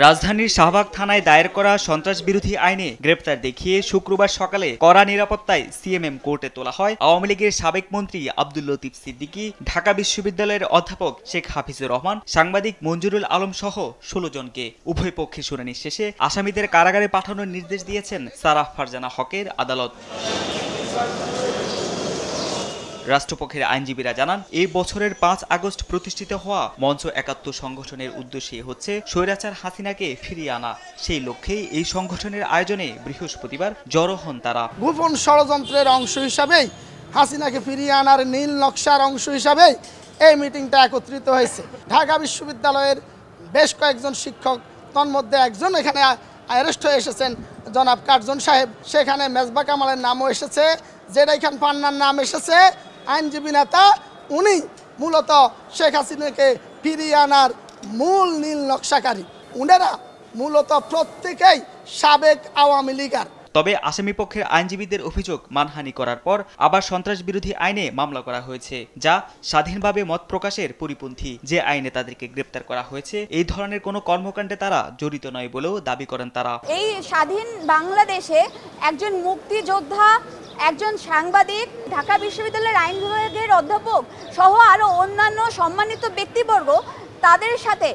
রাজধানীর শাহবাগ থানায় দায়ের করা সন্ত্রাস বিরোধী আইনে গ্রেপ্তার দেখিয়ে শুক্রবার সকালে কড়া নিরাপত্তায় সিএমএম কোর্টে তোলা হয় আওয়ামী লীগের সাবেক মন্ত্রী আব্দুল লতিফ সিদ্দিকী, ঢাকা বিশ্ববিদ্যালয়ের অধ্যাপক শেখ হাফিজুর রহমান, সাংবাদিক মঞ্জুরুল আলম সহ ১৬ জনকে। উভয় পক্ষে শুনানি শেষে আসামিদের কারাগারে পাঠানোর নির্দেশ দিয়েছেন সারাহ ফারজানা হকের আদালত। রাষ্ট্রপক্ষের আইনজীবীরা জানান, এই বছরের ৫ আগস্ট প্রতিষ্ঠিত হওয়া মঞ্চ ৭১ সংগঠনের উদ্দেশ্যে হচ্ছে স্বৈরাচার হাসিনাকে ফিরিয়ে আনা। সেই লক্ষ্যেই এই সংগঠনের আয়োজনে বৃহস্পতিবার জড়ো হন তারা। গোপন ষড়যন্ত্রের অংশ হিসাবেই, হাসিনাকে ফিরিয়ে আনার নীল নকশার অংশ হিসাবেই এই মিটিংটা একত্রিত হয়েছে। ঢাকা বিশ্ববিদ্যালয়ের বেশ কয়েকজন শিক্ষক, তন্মধ্যে একজন এখানে অ্যারেস্ট হয়ে এসেছেন, জনাব কার্জন সাহেব। সেখানে মেজবা কামালের নামও এসেছে, জেডাই খান পান্নার নাম এসেছে। আইনজীবী নেতা উনি মূলত শেখ হাসিনাকে ফিরিয়ে আনার মূল নীল নকশাকারী। উনারা মূলত প্রত্যেকেই সাবেক আওয়ামী লীগার। তবে আসামিপক্ষের আইনজীবীদের অভিযোগ, মানহানি করার পর আবার সন্ত্রাস বিরোধী আইনে মামলা করা হয়েছে, যা স্বাধীনভাবে মত প্রকাশের পরিপন্থী। যে আইনে তাদেরকে গ্রেপ্তার করা হয়েছে, এই ধরনের কোনো কর্মকাণ্ডে তারা জড়িত নয় বলেও দাবি করেন তারা। এই স্বাধীন বাংলাদেশে একজন মুক্তিযোদ্ধা, একজন সাংবাদিক, ঢাকা বিশ্ববিদ্যালয়ের আইন বিভাগের অধ্যাপক সহ আরও অন্যান্য সম্মানিত ব্যক্তিবর্গ, তাদের সাথে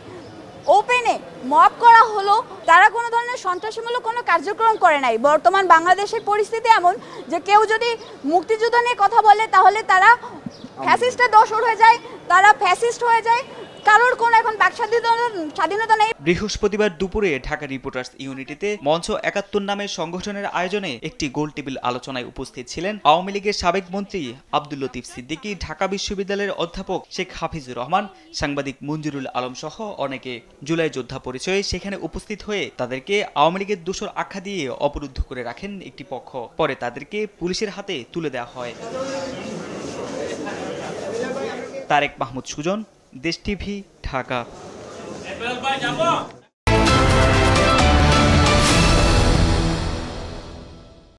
ওপেনে মব করা হলো। তারা কোনো ধরনের সন্ত্রাসমূলক কোনো কার্যক্রম করে নাই। বর্তমান বাংলাদেশের পরিস্থিতি এমন যে কেউ যদি মুক্তিযুদ্ধ নিয়ে কথা বলে তাহলে তারা ফ্যাসিস্টের দোসর হয়ে যায়, তারা ফ্যাসিস্ট হয়ে যায়। কারোর কোনো এখন বাক স্বাধীনতা নেই। বৃহস্পতিবার দুপুরে ঢাকা রিপোর্টার্স ইউনিটিতে মঞ্চ ৭১ নামের সংগঠনের আয়োজনে একটি গোল টেবিল আলোচনায় উপস্থিত ছিলেন আওয়ামী লীগের সাবেক মন্ত্রী আব্দুল লতিফ সিদ্দিকী, ঢাকা বিশ্ববিদ্যালয়ের অধ্যাপক শেখ হাফিজুর রহমান, সাংবাদিক মঞ্জুরুল আলম সহ অনেকে। জুলাই যোদ্ধা পরিচয়ে সেখানে উপস্থিত হয়ে তাদেরকে আওয়ামী লীগের দোসর আখ্যা দিয়ে অবরুদ্ধ করে রাখেন একটি পক্ষ। পরে তাদেরকে পুলিশের হাতে তুলে দেওয়া হয়। তারেক মাহমুদ সুজন, দেশ টিভি, ঢাকা।